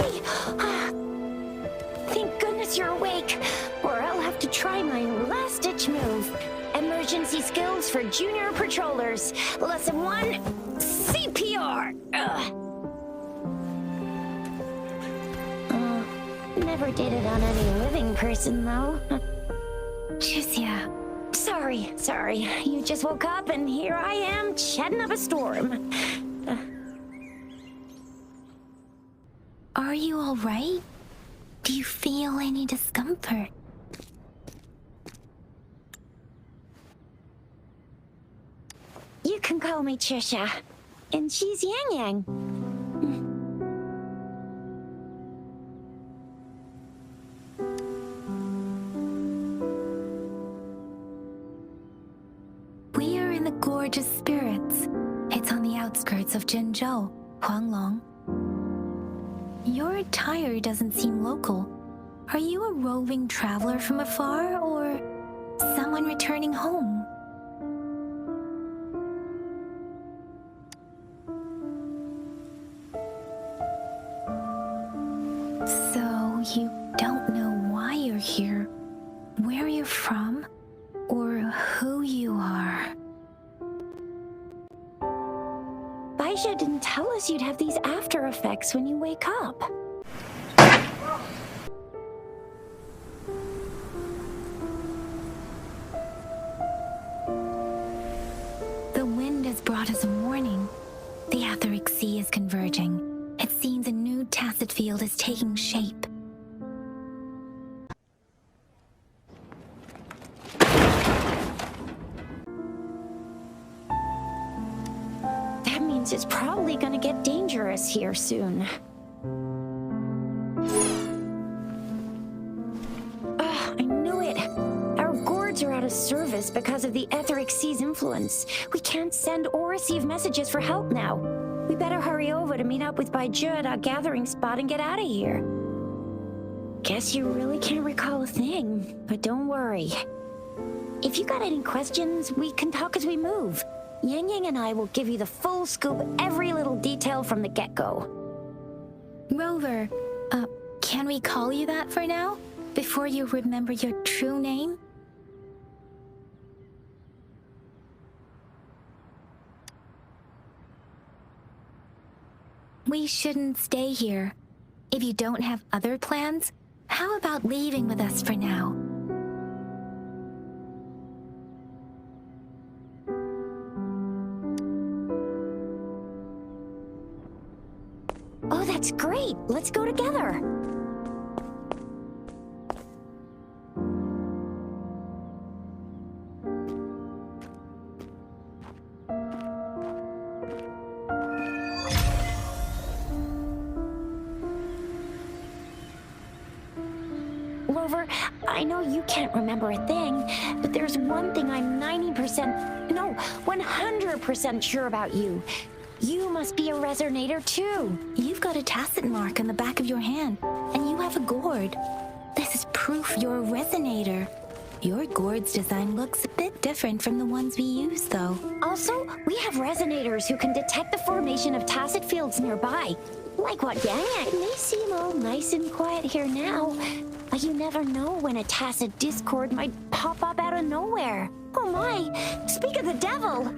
Hey! Thank goodness you're awake, or I'll have to try my last-ditch move. Emergency skills for junior patrollers. Lesson 1, CPR. Never did it on any living person, though. Juicia. Sorry. You just woke up, and here I am, chatting up a storm. Are you all right? Do you feel any discomfort? You can call me Trisha, and she's Yang Yang. We are in the Gorgeous Spirits. It's on the outskirts of Zhenzhou, Huanglong. Your attire doesn't seem local. Are you a roving traveler from afar, or someone returning home? So, you don't know why you're here, where you're from, or who you are. Baisha didn't tell us you'd have these after effects when you wake up. The wind has brought us a warning. The Etheric Sea is converging. It seems a new tacit field is taking shape. That means it's probably gonna get dangerous here soon. I knew it. Our gourds are out of service because of the Etheric Sea's influence. We can't send or receive messages for help now. We better hurry over to meet up with Baiju at our gathering spot and get out of here. Guess you really can't recall a thing, but don't worry. If you got any questions, we can talk as we move. Yang Yang and I will give you the full scoop, every little detail from the get-go. Rover, can we call you that for now? Before you remember your true name? We shouldn't stay here. If you don't have other plans, how about leaving with us for now? Oh, that's great! Let's go together! Rover, I know you can't remember a thing, but there's one thing I'm 100% sure about you. You must be a resonator too. You've got a tacit mark on the back of your hand, and you have a gourd. This is proof you're a resonator. Your gourd's design looks a bit different from the ones we use, though. Also, we have resonators who can detect the formation of tacit fields nearby. Like what Yang Yang. It may seem all nice and quiet here now, but you never know when a tacit discord might pop up out of nowhere. Oh my, speak of the devil!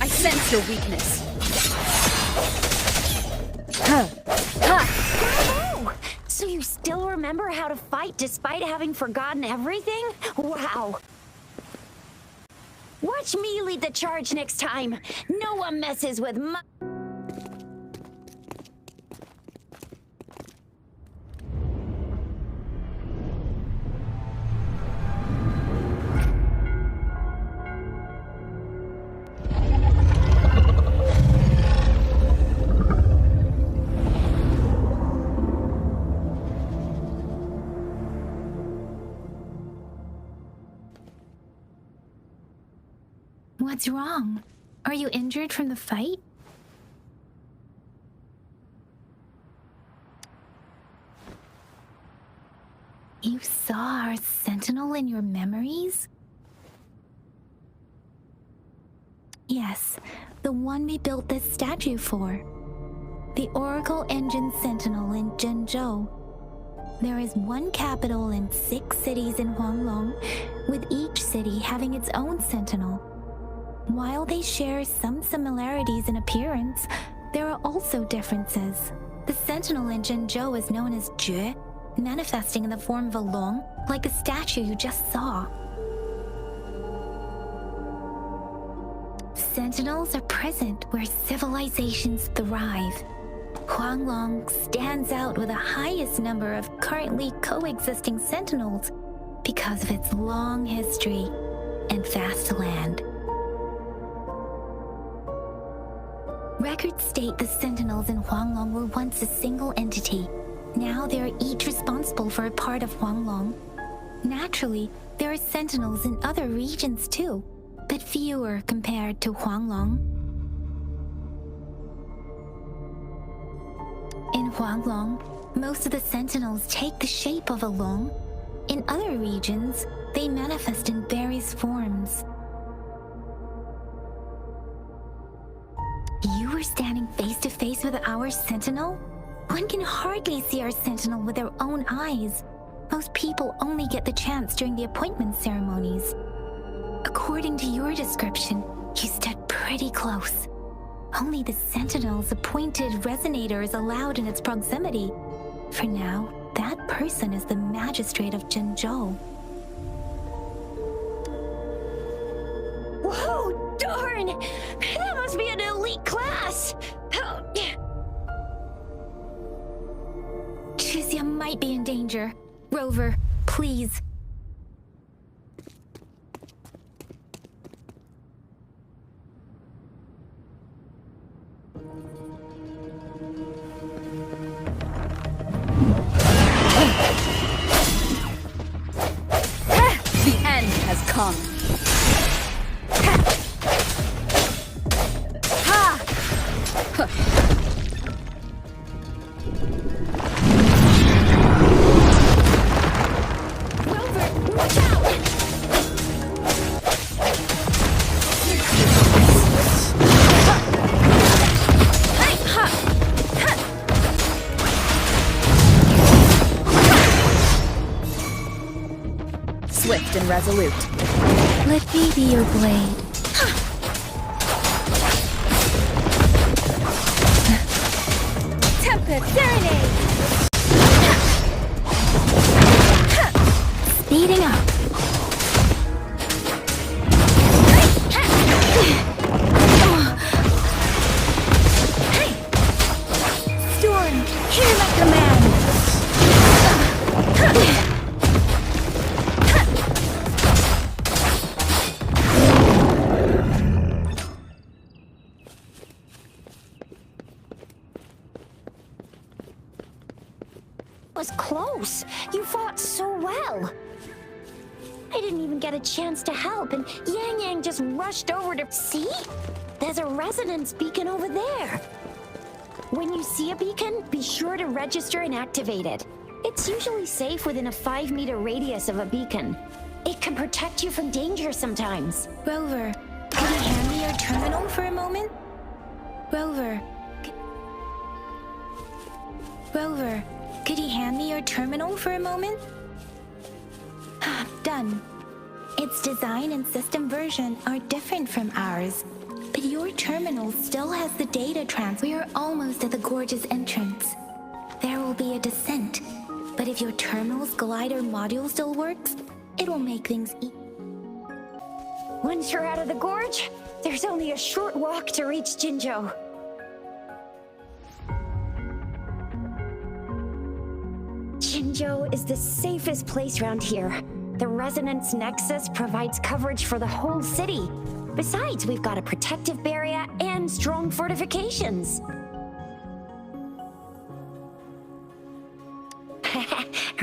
I sense your weakness. Bravo! So you still remember how to fight despite having forgotten everything? Wow! Watch me lead the charge next time. No one messes with my... What's wrong? Are you injured from the fight? You saw our sentinel in your memories? Yes, the one we built this statue for. The Oracle Engine Sentinel in Zhenzhou. There is one capital and 6 cities in Huanglong, with each city having its own sentinel. While they share some similarities in appearance, there are also differences. The sentinel in Zhenzhou is known as Jue, manifesting in the form of a long, like the statue you just saw. Sentinels are present where civilizations thrive. Huanglong stands out with the highest number of currently coexisting sentinels because of its long history and vast land. Records state the sentinels in Huanglong were once a single entity. Now they are each responsible for a part of Huanglong. Naturally, there are sentinels in other regions too, but fewer compared to Huanglong. In Huanglong, most of the sentinels take the shape of a long. In other regions, they manifest in various forms. You were standing face to face with our sentinel? One can hardly see our sentinel with their own eyes. Most people only get the chance during the appointment ceremonies. According to your description, you stood pretty close. Only the sentinel's appointed resonator is allowed in its proximity. For now, that person is the magistrate of Zhenzhou. Whoa, darn! That must be an elite class! Chizia might be in danger. Rover, please. The end has come. Rover, watch out! Swift and resolute. Let me be your blade. Tempest serenade. Speeding up. Storm, hear my command. Was close. You fought so well. I didn't even get a chance to help, and Yang Yang just rushed over to... See? There's a resonance beacon over there. When you see a beacon, be sure to register and activate it. It's usually safe within a 5-meter radius of a beacon. It can protect you from danger sometimes. Rover, could you hand me your terminal for a moment? Rover. Rover, could you hand me your terminal for a moment? Done. Its design and system version are different from ours, but your terminal still has the data transfer. We are almost at the gorge's entrance. There will be a descent, but if your terminal's glider module still works, it will make things easy. Once you're out of the gorge, there's only a short walk to reach Jinzhou. Jinzhou is the safest place around here. The Resonance Nexus provides coverage for the whole city. Besides, we've got a protective barrier and strong fortifications.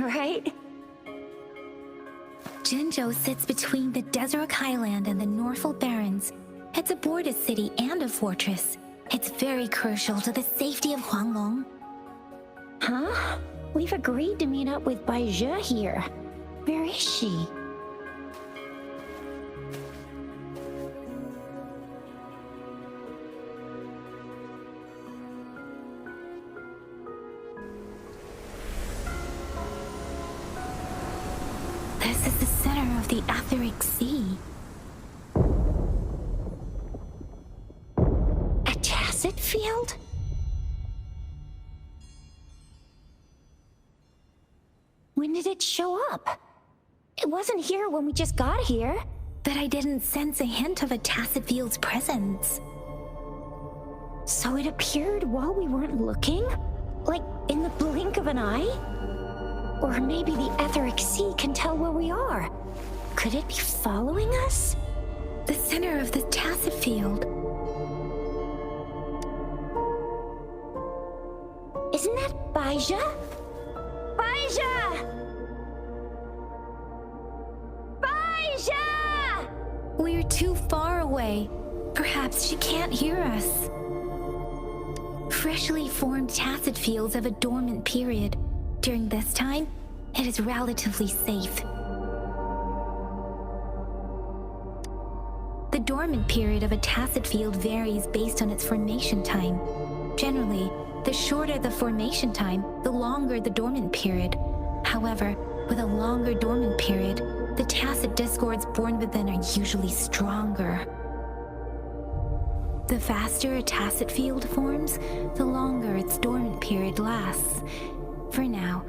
Right? Jinzhou sits between the Desert Highland and the Norfolk Barrens. It's aboard a city and a fortress. It's very crucial to the safety of Huanglong. Huh? We've agreed to meet up with Bai Zhe here. Where is she? This is the center of the Etheric Sea. A tacit field? When did it show up? It wasn't here when we just got here. But I didn't sense a hint of a tacit field's presence. So it appeared while we weren't looking? Like in the blink of an eye? Or maybe the Etheric Sea can tell where we are. Could it be following us? The center of the tacit field. Isn't that Bai Zhe? Bai Zhe! Bai Zhe! We're too far away. Perhaps she can't hear us. Freshly formed tacit fields have a dormant period. During this time, it is relatively safe. The dormant period of a tacit field varies based on its formation time. Generally, the shorter the formation time, the longer the dormant period. However, with a longer dormant period, the tacit discords born within are usually stronger. The faster a tacit field forms, the longer its dormant period lasts. For now,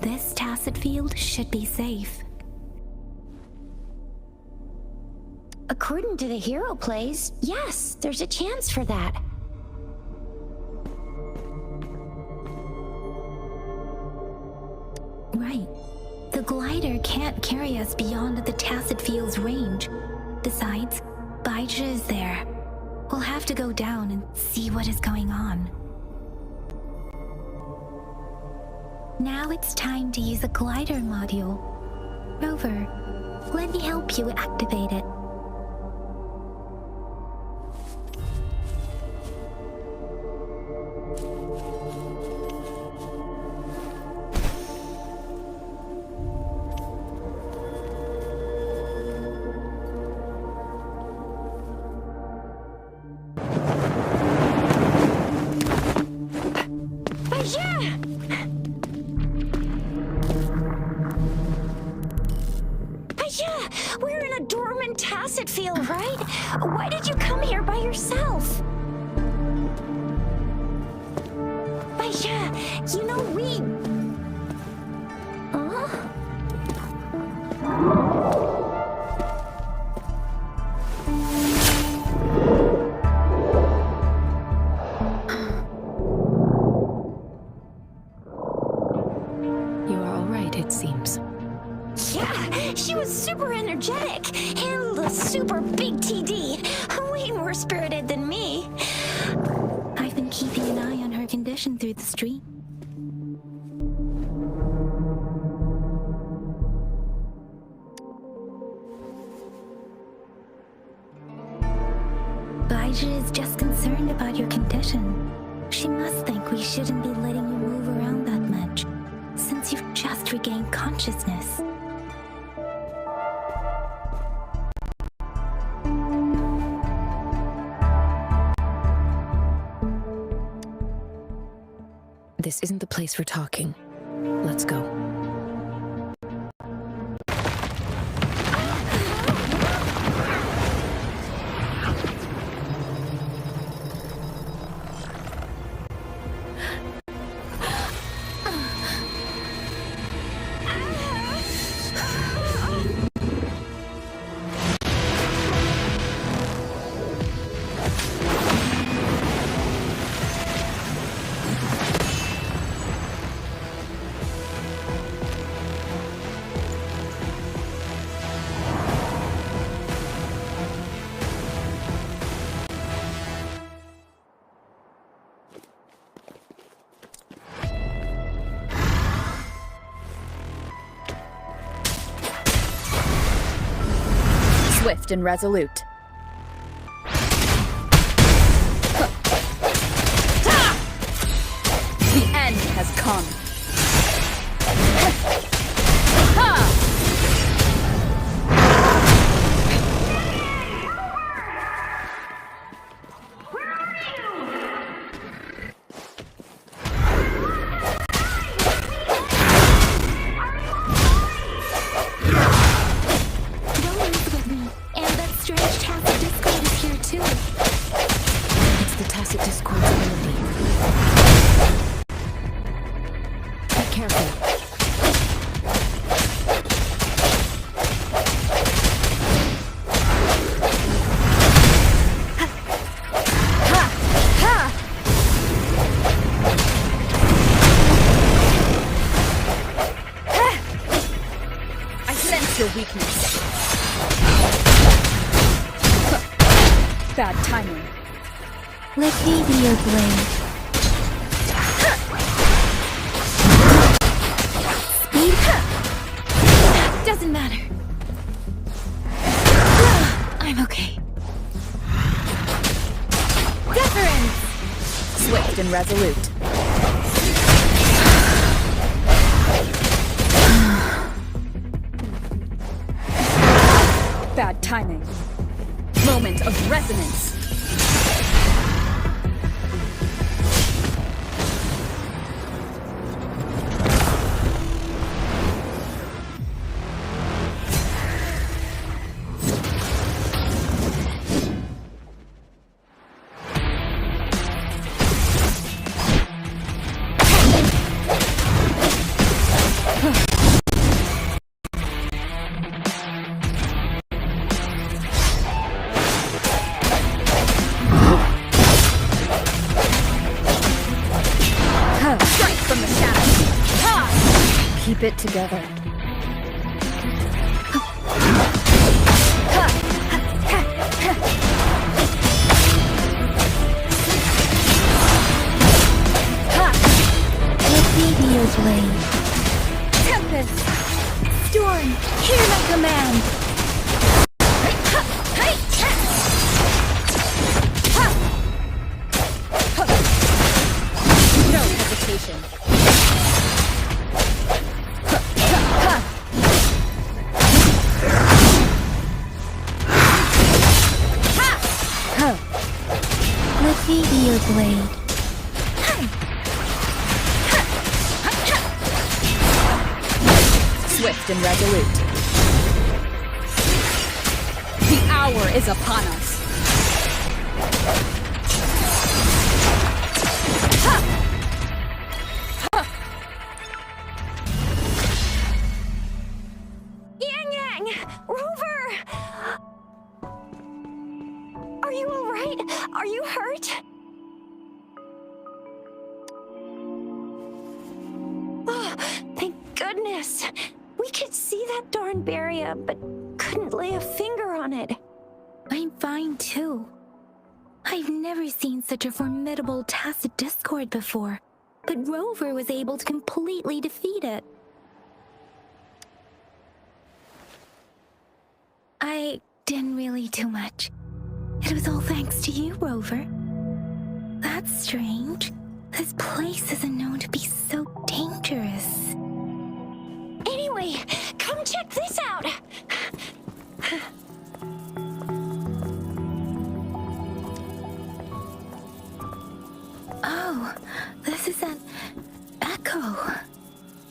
this tacit field should be safe. According to the hero plays, yes, there's a chance for that. Right. The glider can't carry us beyond the tacit field's range. Besides, Bai Zhe is there. We'll have to go down and see what is going on. Now it's time to use the glider module. Rover, let me help you activate it. We're in a dormant tacit field, right? Why did you come here by yourself? Bai Zhe, you know we... Huh? You're all right, it seems. Yeah, she was super energetic. Handled a super big TD. Way more spirited than me. I've been keeping an eye on her condition through the stream. Bai Zhe is just concerned about your condition. She must think we shouldn't be letting you move around that much, since you've just regained consciousness. This isn't the place for talking. Let's go. Swift and resolute. come. Rowan's with me, and that strange tacit discord is here too. It's the tacit discord's ability. Be careful. I sense your weakness. Bad timing. Let me be your blade. Speed? Doesn't matter. I'm okay. Deference! Swift and resolute. Bad timing. Moment of resonance. Strike from the shadows. Keep it together. Let me be your blade. Tempest! Storm! Hear my command! No hesitation. Let me be your blade. Swift and resolute. The hour is upon us. Yang Yang! Rover! Are you alright? Are you hurt? Oh, thank goodness. We could see that darn barrier, but couldn't lay a finger on it. I'm fine too. I've never seen such a formidable tacit discord before, but Rover was able to completely defeat it. I didn't really do much. It was all thanks to you, Rover. That's strange. This place isn't known to be so dangerous. Anyway, come check this out. Oh, this is an echo.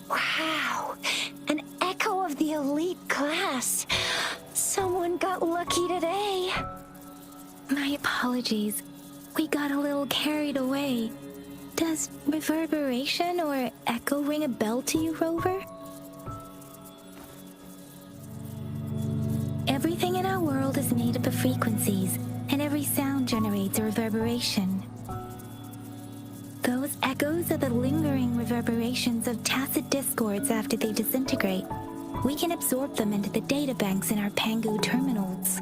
Wow, an echo of the elite class. Someone got lucky today. My apologies. We got a little carried away. Does reverberation or echo ring a bell to you, Rover? Everything in our world is made up of frequencies, and every sound generates a reverberation. Those echoes are the lingering reverberations of tacit discords after they disintegrate. We can absorb them into the databanks in our Pangu terminals.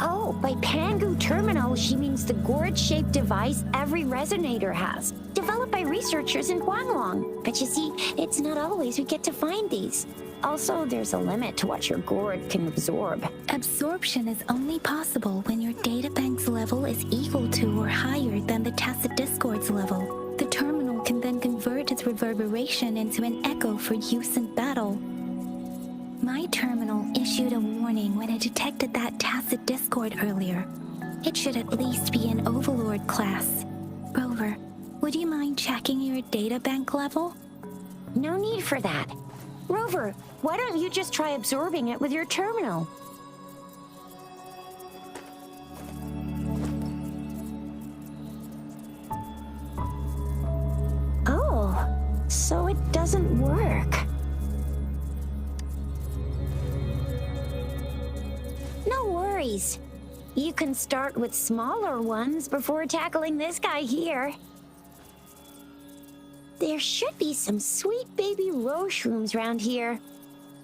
Oh, by Pangu Terminal, she means the gourd-shaped device every resonator has, developed by researchers in Guanglong. But you see, it's not always we get to find these. Also, there's a limit to what your gourd can absorb. Absorption is only possible when your databank's level is equal to or higher than the tacit discord's level. The terminal can then convert its reverberation into an echo for use in battle. My terminal issued a warning when it detected that tacit discord earlier. It should at least be an Overlord class. Rover, would you mind checking your data bank level? No need for that. Rover, why don't you just try absorbing it with your terminal? Oh, so it doesn't work. No worries. You can start with smaller ones before tackling this guy here. There should be some sweet baby roshrooms around here.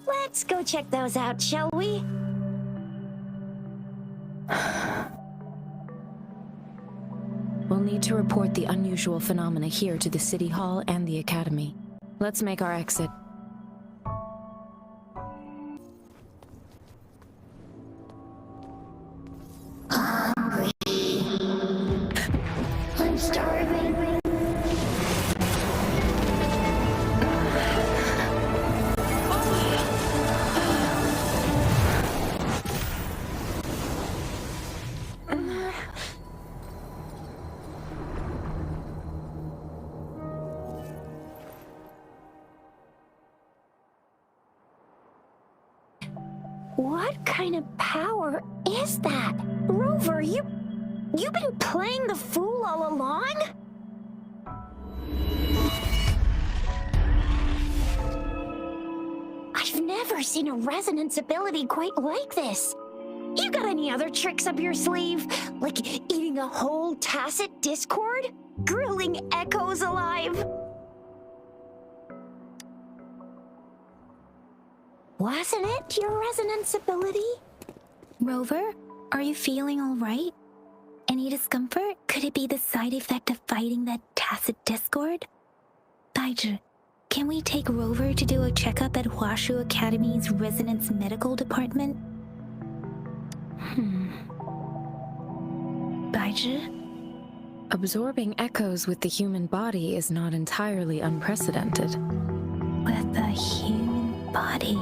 Let's go check those out, shall we? We'll need to report the unusual phenomena here to the City Hall and the Academy. Let's make our exit. I'm starving. What kind of power is that? Rover, you've been playing the fool all along? I've never seen a resonance ability quite like this. You got any other tricks up your sleeve? Like eating a whole tacit discord? Grilling echoes alive? Wasn't it your resonance ability? Rover, are you feeling all right? Any discomfort? Could it be the side effect of fighting that tacit discord? Baizhi, can we take Rover to do a checkup at Huashu Academy's Resonance Medical Department? Baizhi? Absorbing echoes with the human body is not entirely unprecedented. With the human body?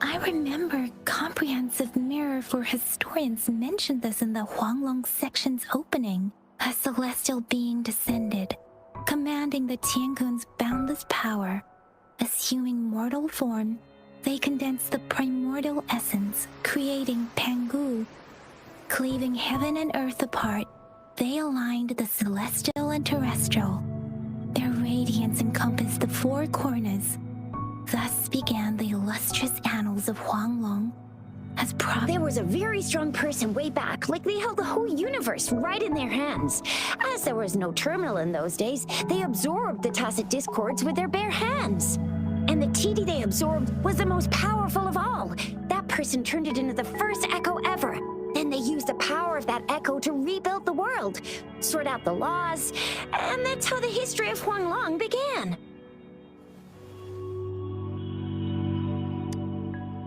I remember Comprehensive Mirror for Historians mentioned this in the Huanglong section's opening. A celestial being descended, commanding the Tiankun's boundless power. Assuming mortal form, they condensed the primordial essence, creating Pangu. Cleaving heaven and earth apart, they aligned the celestial and terrestrial. Their radiance encompassed the four corners. Thus began the illustrious annals of Huanglong. There was a very strong person way back, like they held the whole universe right in their hands. As there was no terminal in those days, they absorbed the tacit discords with their bare hands. And the TD they absorbed was the most powerful of all. That person turned it into the first echo ever. Then they used the power of that echo to rebuild the world, sort out the laws, and that's how the history of Huanglong began.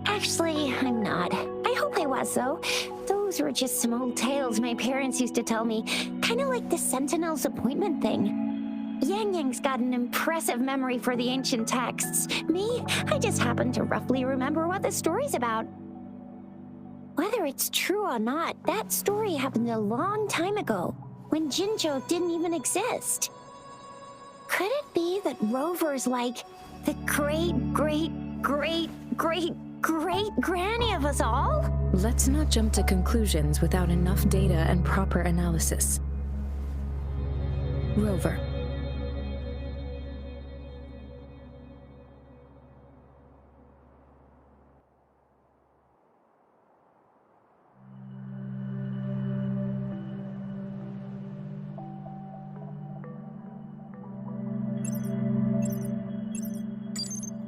Actually, I'm not. I hope I was, though. Those were just some old tales my parents used to tell me, kind of like the Sentinel's appointment thing. Yang Yang's got an impressive memory for the ancient texts. Me, I just happen to roughly remember what the story's about. Whether it's true or not, that story happened a long time ago, when Jinzhou didn't even exist. Could it be that Rover's like the great-great-great-great-great-granny of us all? Let's not jump to conclusions without enough data and proper analysis. Rover.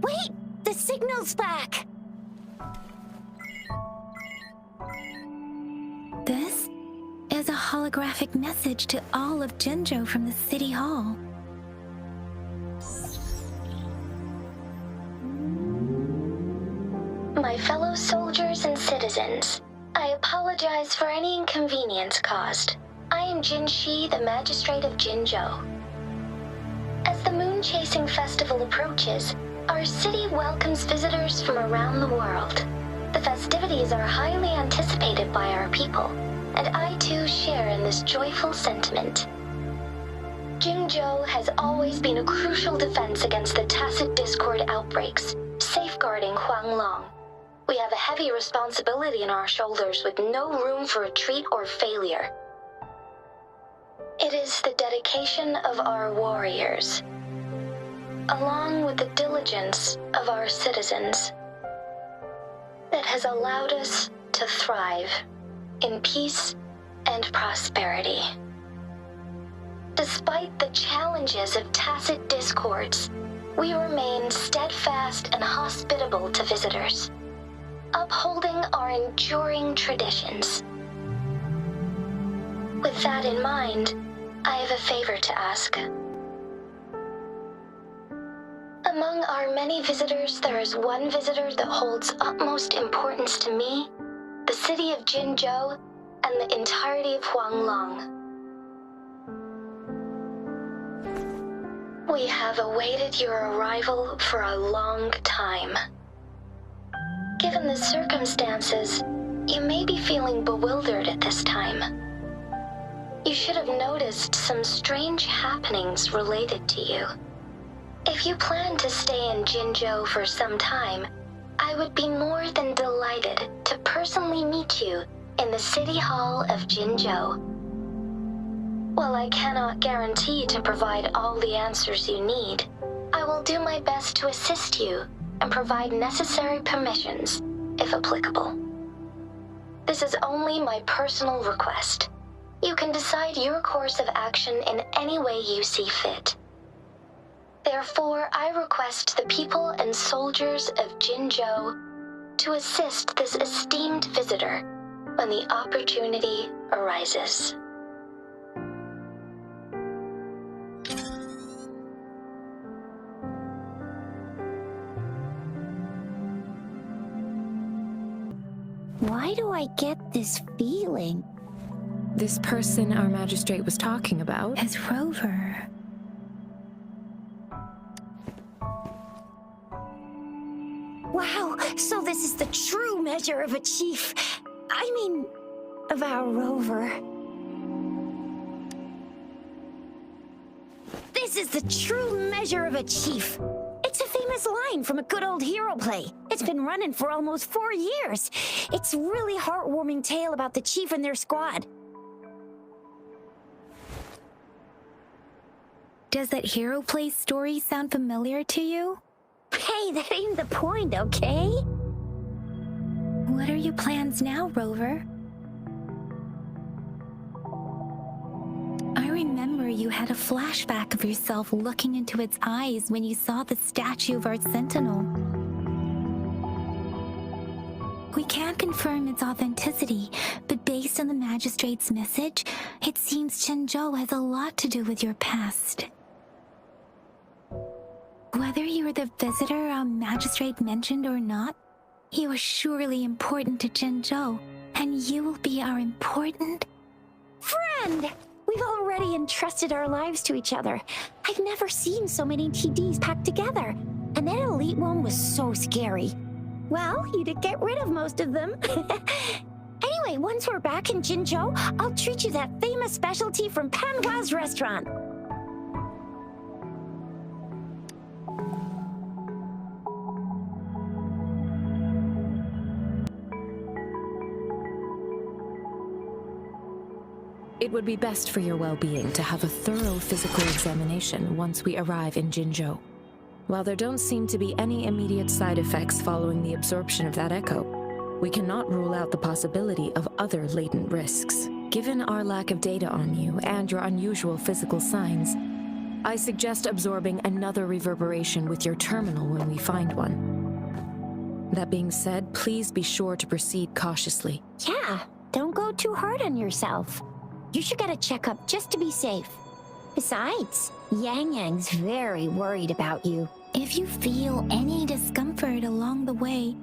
Wait! The signal's back! This is a holographic message to all of Jinzhou from the City Hall. My fellow soldiers and citizens, I apologize for any inconvenience caused. I am Jin Shi, the Magistrate of Jinzhou. As the Moon Chasing Festival approaches, our city welcomes visitors from around the world. The festivities are highly anticipated by our people, and I too share in this joyful sentiment. Jinzhou has always been a crucial defense against the tacit discord outbreaks, safeguarding Huanglong. We have a heavy responsibility on our shoulders with no room for retreat or failure. It is the dedication of our warriors, along with the diligence of our citizens, that has allowed us to thrive in peace and prosperity. Despite the challenges of tacit discords, we remain steadfast and hospitable to visitors, upholding our enduring traditions. With that in mind, I have a favor to ask. Among our many visitors, there is one visitor that holds utmost importance to me, the city of Jinzhou, and the entirety of Huanglong. We have awaited your arrival for a long time. Given the circumstances, you may be feeling bewildered at this time. You should have noticed some strange happenings related to you. If you plan to stay in Jinzhou for some time, I would be more than delighted to personally meet you in the City Hall of Jinzhou. While I cannot guarantee to provide all the answers you need, I will do my best to assist you and provide necessary permissions, if applicable. This is only my personal request. You can decide your course of action in any way you see fit. Therefore, I request the people and soldiers of Jinzhou to assist this esteemed visitor when the opportunity arises. Why do I get this feeling? This person our magistrate was talking about? As Rover. Wow, so this is the true measure of a chief. I mean, of our rover. This is the true measure of a chief. It's a famous line from a good old hero play. It's been running for almost 4 years. It's a really heartwarming tale about the chief and their squad. Does that hero play story sound familiar to you? Hey, that ain't the point, okay? What are your plans now, Rover? I remember you had a flashback of yourself looking into its eyes when you saw the statue of our sentinel. We can't confirm its authenticity, but based on the magistrate's message, it seems Jinzhou has a lot to do with your past. Whether you're the visitor our magistrate mentioned or not, you are surely important to Jinzhou, and you will be our important friend! We've already entrusted our lives to each other. I've never seen so many TDs packed together, and that elite one was so scary. Well, you did get rid of most of them. Anyway, once we're back in Jinzhou, I'll treat you that famous specialty from Panhua's restaurant. It would be best for your well-being to have a thorough physical examination once we arrive in Jinzhou. While there don't seem to be any immediate side effects following the absorption of that echo, we cannot rule out the possibility of other latent risks. Given our lack of data on you and your unusual physical signs, I suggest absorbing another reverberation with your terminal when we find one. That being said, please be sure to proceed cautiously. Yeah, don't go too hard on yourself. You should get a checkup just to be safe. Besides, Yang Yang's very worried about you. If you feel any discomfort along the way,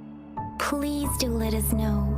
please do let us know.